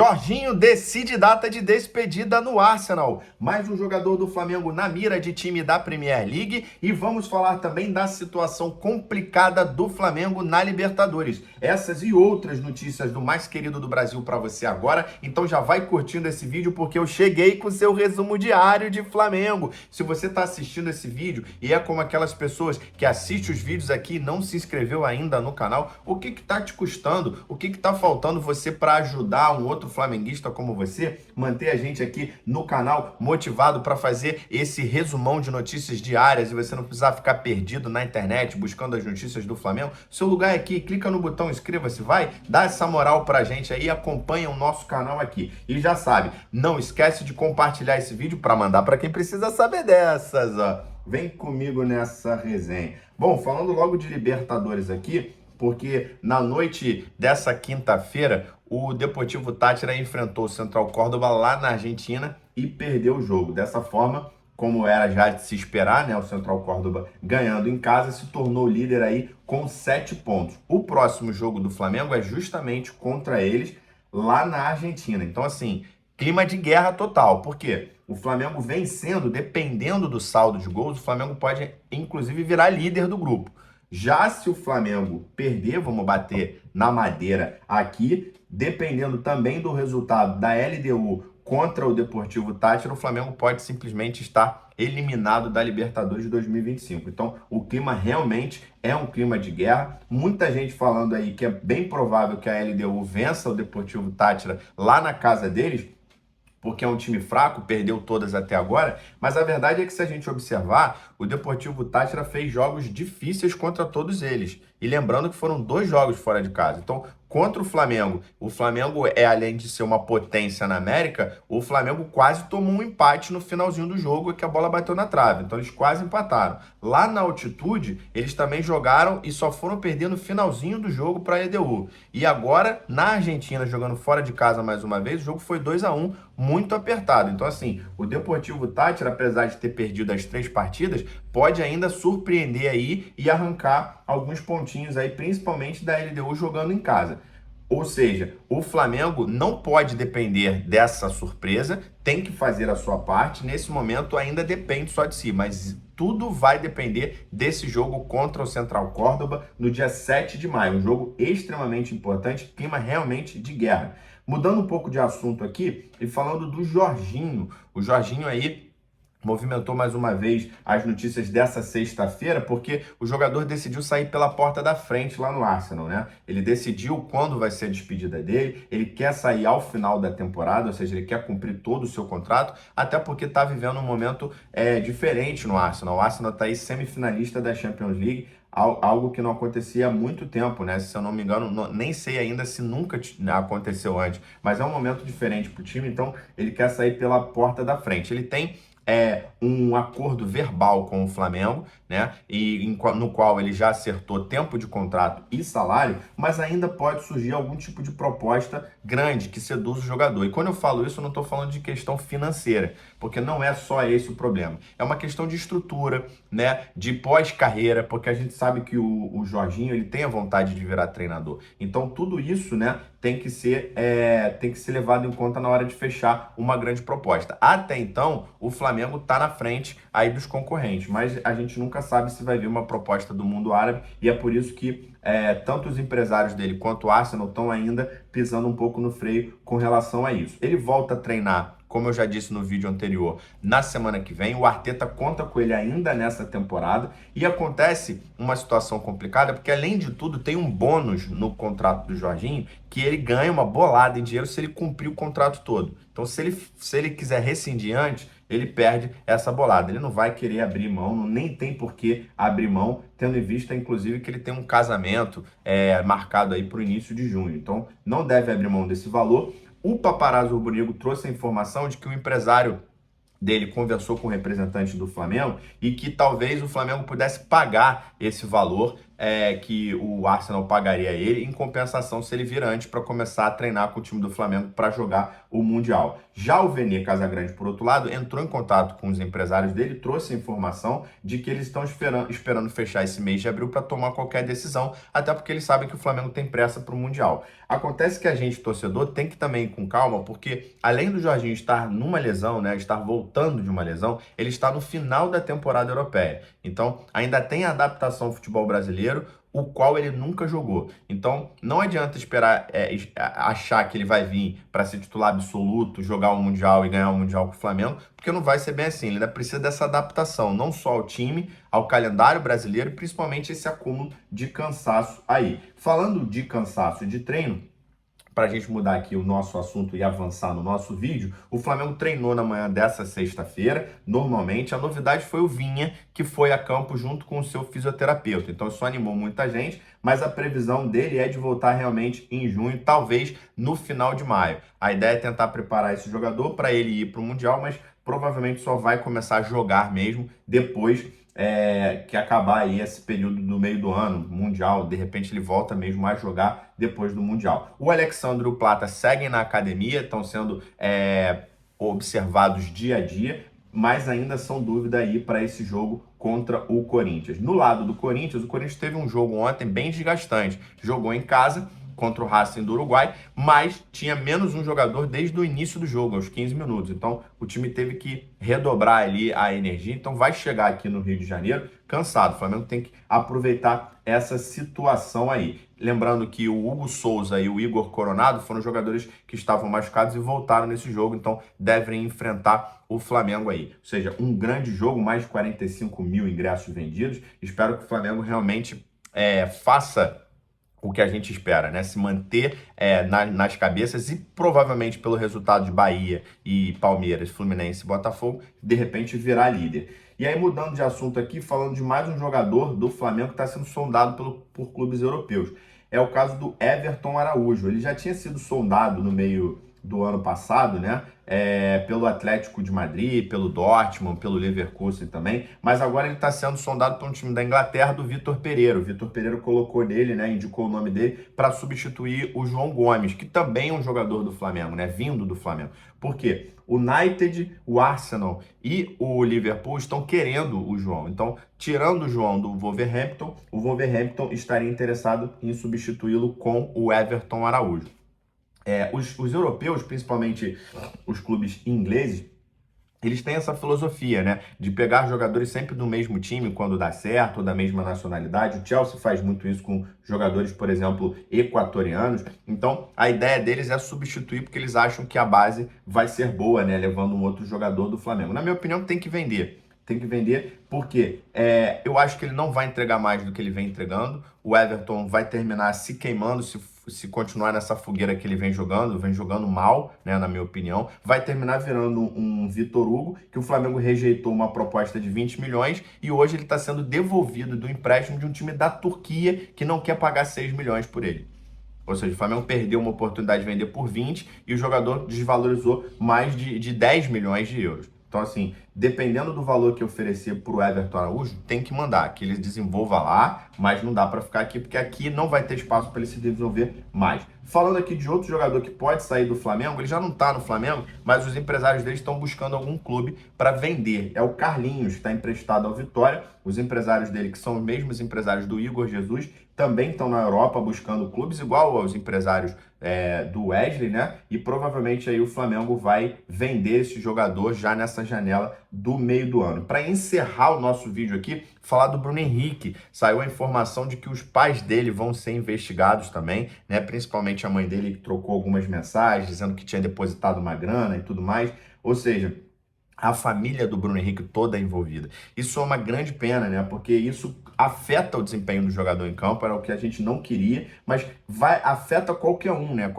Jorginho decide data de despedida no Arsenal. Mais um jogador do Flamengo na mira de time da Premier League. E vamos falar também da situação complicada do Flamengo na Libertadores. Essas e outras notícias do mais querido do Brasil para você agora. Então já vai curtindo esse vídeo porque eu cheguei com o seu resumo diário de Flamengo. Se você está assistindo esse vídeo e é como aquelas pessoas que assistem os vídeos aqui e não se inscreveu ainda no canal, o que está te custando? O que está faltando você para ajudar um outro flamenguista como você, manter a gente aqui no canal motivado para fazer esse resumão de notícias diárias e você não precisar ficar perdido na internet buscando as notícias do Flamengo? Seu lugar é aqui, clica no botão inscreva-se, vai, dá essa moral pra gente aí, acompanha o nosso canal aqui. E já sabe, não esquece de compartilhar esse vídeo para mandar para quem precisa saber dessas, ó. Vem comigo nessa resenha. Bom, falando logo de Libertadores aqui, porque na noite dessa quinta-feira, o Deportivo Táchira enfrentou o Central Córdoba lá na Argentina e perdeu o jogo. Dessa forma, como era já de se esperar, né, o Central Córdoba ganhando em casa, se tornou líder aí com 7 pontos. O próximo jogo do Flamengo é justamente contra eles lá na Argentina. Então, assim, clima de guerra total. Por quê? O Flamengo vencendo, dependendo do saldo de gols, o Flamengo pode, inclusive, virar líder do grupo. Já se o Flamengo perder, vamos bater na madeira aqui, dependendo também do resultado da LDU contra o Deportivo Táchira, o Flamengo pode simplesmente estar eliminado da Libertadores de 2025. Então, o clima realmente é um clima de guerra. Muita gente falando aí que é bem provável que a LDU vença o Deportivo Táchira lá na casa deles, porque é um time fraco, perdeu todas até agora, mas a verdade é que se a gente observar, o Deportivo Táchira fez jogos difíceis contra todos eles. E lembrando que foram 2 jogos fora de casa. Então, contra o Flamengo é, além de ser uma potência na América, o Flamengo quase tomou um empate no finalzinho do jogo, que a bola bateu na trave. Então, eles quase empataram. Lá na altitude, eles também jogaram e só foram perder no finalzinho do jogo para a LDU. E agora, na Argentina, jogando fora de casa mais uma vez, o jogo foi 2-1, muito apertado. Então, assim, o Deportivo Táchira, apesar de ter perdido as 3 partidas, pode ainda surpreender aí e arrancar alguns pontinhos aí, principalmente da LDU jogando em casa. Ou seja, o Flamengo não pode depender dessa surpresa, tem que fazer a sua parte. Nesse momento ainda depende só de si, mas tudo vai depender desse jogo contra o Central Córdoba no dia 7 de maio. Um jogo extremamente importante, clima realmente de guerra. Mudando um pouco de assunto aqui e falando do Jorginho. O Jorginho aí movimentou mais uma vez as notícias dessa sexta-feira, porque o jogador decidiu sair pela porta da frente lá no Arsenal, né? Ele decidiu quando vai ser a despedida dele, ele quer sair ao final da temporada, ou seja, ele quer cumprir todo o seu contrato, até porque está vivendo um momento diferente no Arsenal. O Arsenal está aí semifinalista da Champions League, algo que não acontecia há muito tempo, né? Se eu não me engano, nem sei ainda se nunca aconteceu antes, mas é um momento diferente para o time, então ele quer sair pela porta da frente. Ele tem um acordo verbal com o Flamengo, né? No qual ele já acertou tempo de contrato e salário, mas ainda pode surgir algum tipo de proposta grande que seduz o jogador. E quando eu falo isso, eu não estou falando de questão financeira, porque não é só esse o problema. É uma questão de estrutura, né? De pós-carreira, porque a gente sabe que o Jorginho ele tem a vontade de virar treinador. Então tudo isso, né? Tem que ser levado em conta na hora de fechar uma grande proposta. Até então, o Flamengo está na frente aí dos concorrentes, mas a gente nunca sabe se vai vir uma proposta do mundo árabe e é por isso que tanto os empresários dele quanto o Arsenal estão ainda pisando um pouco no freio com relação a isso. Ele volta a treinar, como eu já disse no vídeo anterior, na semana que vem. O Arteta conta com ele ainda nessa temporada e acontece uma situação complicada, porque além de tudo tem um bônus no contrato do Jorginho, que ele ganha uma bolada em dinheiro se ele cumprir o contrato todo. Então se ele quiser rescindir antes, ele perde essa bolada. Ele não vai querer abrir mão, nem tem por que abrir mão, tendo em vista, inclusive, que ele tem um casamento marcado aí para o início de junho. Então, não deve abrir mão desse valor. O Paparazzo Rubro-Negro trouxe a informação de que o empresário dele conversou com o representante do Flamengo e que talvez o Flamengo pudesse pagar esse valor que o Arsenal pagaria ele, em compensação se ele vir antes para começar a treinar com o time do Flamengo para jogar o Mundial. Já o Vene Casagrande, por outro lado, entrou em contato com os empresários dele, trouxe a informação de que eles estão esperando fechar esse mês de abril para tomar qualquer decisão, até porque eles sabem que o Flamengo tem pressa para o Mundial. Acontece que a gente, torcedor, tem que também ir com calma, porque além do Jorginho estar numa lesão, né, estar voltando de uma lesão, ele está no final da temporada europeia. Então, ainda tem a adaptação ao futebol brasileiro, o qual ele nunca jogou. Então, não adianta esperar achar que ele vai vir para ser titular absoluto, jogar o Mundial e ganhar o Mundial com o Flamengo, porque não vai ser bem assim. Ele ainda precisa dessa adaptação, não só ao time, ao calendário brasileiro e principalmente esse acúmulo de cansaço aí. Falando de cansaço e de treino, para a gente mudar aqui o nosso assunto e avançar no nosso vídeo, o Flamengo treinou na manhã dessa sexta-feira, normalmente. A novidade foi o Vinha, que foi a campo junto com o seu fisioterapeuta. Então isso animou muita gente, mas a previsão dele é de voltar realmente em junho, talvez no final de maio. A ideia é tentar preparar esse jogador para ele ir para o Mundial, mas provavelmente só vai começar a jogar mesmo depois que acabar aí esse período do meio do ano, Mundial, de repente ele volta mesmo a jogar depois do Mundial. O Alexandre e o Plata seguem na academia, estão sendo observados dia a dia, mas ainda são dúvida aí para esse jogo contra o Corinthians. No lado do Corinthians, o Corinthians teve um jogo ontem bem desgastante, jogou em casa contra o Racing do Uruguai, mas tinha menos um jogador desde o início do jogo, aos 15 minutos. Então, o time teve que redobrar ali a energia. Então, vai chegar aqui no Rio de Janeiro cansado. O Flamengo tem que aproveitar essa situação aí. Lembrando que o Hugo Souza e o Igor Coronado foram jogadores que estavam machucados e voltaram nesse jogo. Então, devem enfrentar o Flamengo aí. Ou seja, um grande jogo, mais de 45 mil ingressos vendidos. Espero que o Flamengo realmente faça o que a gente espera, né? Se manter nas cabeças e provavelmente pelo resultado de Bahia e Palmeiras, Fluminense e Botafogo, de repente virar líder. E aí, mudando de assunto aqui, falando de mais um jogador do Flamengo que está sendo sondado por clubes europeus. É o caso do Everton Araújo. Ele já tinha sido sondado no meio do ano passado, né? Pelo Atlético de Madrid, pelo Dortmund, pelo Leverkusen também, mas agora ele está sendo sondado por um time da Inglaterra, do Vitor Pereira. O Vitor Pereira colocou nele, né, indicou o nome dele para substituir o João Gomes, que também é um jogador do Flamengo, né, vindo do Flamengo. Por quê? O United, o Arsenal e o Liverpool estão querendo o João. Então, tirando o João do Wolverhampton, o Wolverhampton estaria interessado em substituí-lo com o Everton Araújo. Os europeus, principalmente os clubes ingleses, eles têm essa filosofia, né, de pegar jogadores sempre do mesmo time quando dá certo, ou da mesma nacionalidade. O Chelsea faz muito isso com jogadores, por exemplo, equatorianos. Então, a ideia deles é substituir porque eles acham que a base vai ser boa, né, levando um outro jogador do Flamengo. Na minha opinião, tem que vender. Tem que vender porque eu acho que ele não vai entregar mais do que ele vem entregando. O Everton vai terminar se queimando se continuar nessa fogueira que ele vem jogando mal, né, na minha opinião. Vai terminar virando um Vitor Hugo, que o Flamengo rejeitou uma proposta de 20 milhões e hoje ele está sendo devolvido do empréstimo de um time da Turquia que não quer pagar 6 milhões por ele. Ou seja, o Flamengo perdeu uma oportunidade de vender por 20 e o jogador desvalorizou mais de 10 milhões de euros. Então, assim, dependendo do valor que oferecer para o Everton Araújo, tem que mandar, que ele desenvolva lá, mas não dá para ficar aqui, porque aqui não vai ter espaço para ele se desenvolver mais. Falando aqui de outro jogador que pode sair do Flamengo, ele já não está no Flamengo, mas os empresários dele estão buscando algum clube para vender. É o Carlinhos, que está emprestado ao Vitória. Os empresários dele, que são os mesmos empresários do Igor Jesus, também estão na Europa buscando clubes, igual aos empresários do Wesley, né? E provavelmente aí o Flamengo vai vender esse jogador já nessa janela do meio do ano. Para encerrar o nosso vídeo aqui, falar do Bruno Henrique. Saiu a informação de que os pais dele vão ser investigados também, né? Principalmente a mãe dele, que trocou algumas mensagens dizendo que tinha depositado uma grana e tudo mais. Ou seja, a família do Bruno Henrique toda é envolvida. Isso é uma grande pena, né? Porque isso afeta o desempenho do jogador em campo, era o que a gente não queria, mas afeta qualquer um, né?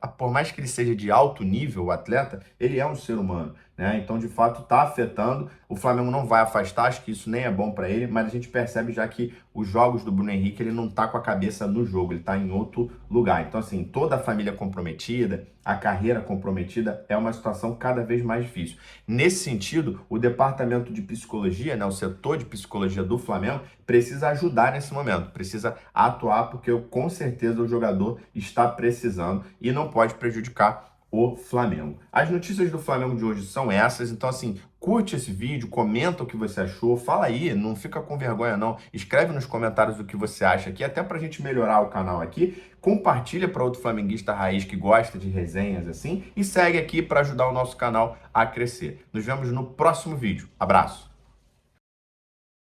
por mais que ele seja de alto nível, o atleta, ele é um ser humano, né? Então, de fato, está afetando. O Flamengo não vai afastar, acho que isso nem é bom para ele, mas a gente percebe já que os jogos do Bruno Henrique, ele não está com a cabeça no jogo, ele está em outro lugar. Então, assim, toda a família comprometida, a carreira comprometida, é uma situação cada vez mais difícil. Nesse sentido, o departamento de psicologia, né, o setor de psicologia do Flamengo, precisa ajudar nesse momento, precisa atuar, porque com certeza o jogador está precisando e não pode prejudicar o Flamengo. As notícias do Flamengo de hoje são essas, então assim, curte esse vídeo, comenta o que você achou, fala aí, não fica com vergonha não, escreve nos comentários o que você acha aqui, até pra gente melhorar o canal aqui, compartilha para outro flamenguista raiz que gosta de resenhas assim, e segue aqui para ajudar o nosso canal a crescer. Nos vemos no próximo vídeo. Abraço!